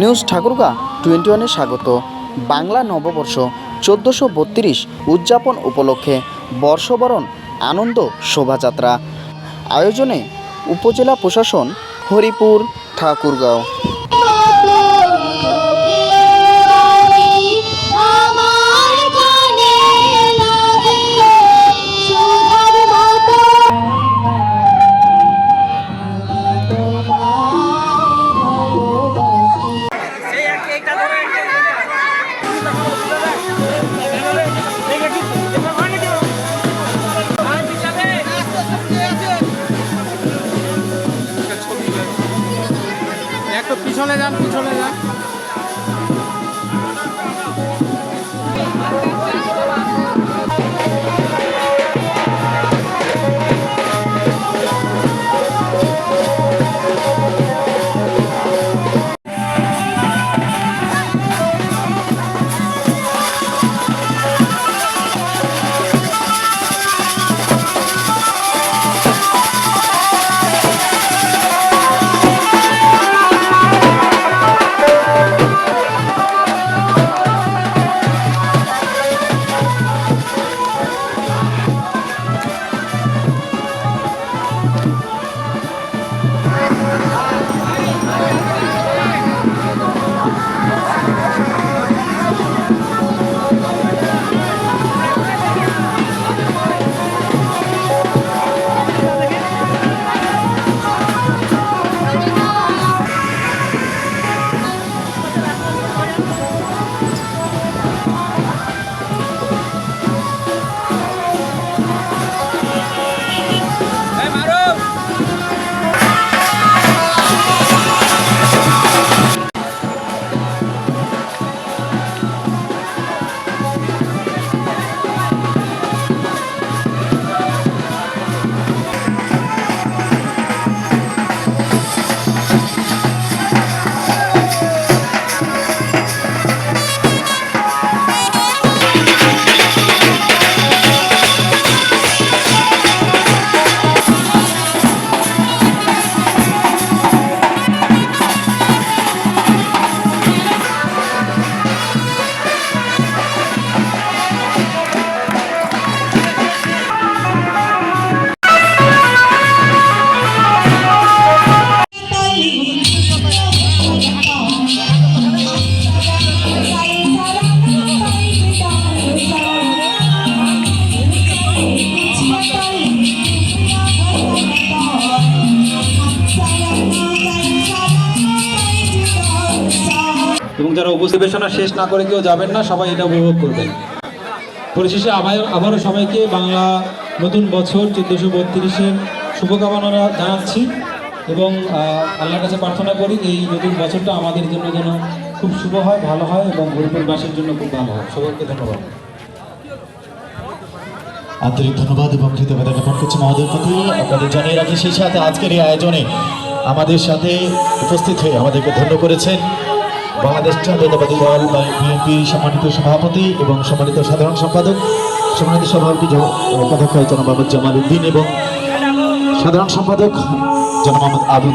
News Thakurgaon 21-এ স্বাগত। বাংলা নববর্ষ 1432 উদযাপন উপলক্ষে বর্ষবরণ আনন্দ শোভাযাত্রা আয়োজনে উপজেলা প্রশাসন হরিপুর ঠাকুরগাঁও। একটু পিছনে যান, পিছনে যান। এবং যারা উপস্থাপনা শেষ না করে কেউ যাবেন না, সবাই এটা উপভোগ করবেন। পরিশেষে আবারও সবাইকে বাংলা নতুন বছর 1432-এর শুভকামনা জানাচ্ছি এবং আল্লাহর কাছে প্রার্থনা করি এই নতুন বছরটা আমাদের জন্য যেন খুব শুভ হয়, ভালো হয় এবং হরিপুরবাসীর জন্য খুব ভালো হয়। সবাইকে ধন্যবাদ, আন্তরিক ধন্যবাদ এবং কৃতজ্ঞতা জ্ঞাপন করছি মহোদয়ের প্রতি। আপনাদের জানিয়ে রাখি সেই সাথে আজকের এই আয়োজনে আমাদের সাথে উপস্থিত হয়ে আমাদেরকে ধন্য করেছেন বাংলাদেশ জাতীয়তাবাদী দল বা বিএনপি সম্মানিত সভাপতি এবং সম্মানিত সাধারণ সম্পাদক, সম্মানিত সভাপতি উপাধ্যক্ষ জনাব জামাল উদ্দিন এবং সাধারণ সম্পাদক জনাব আবু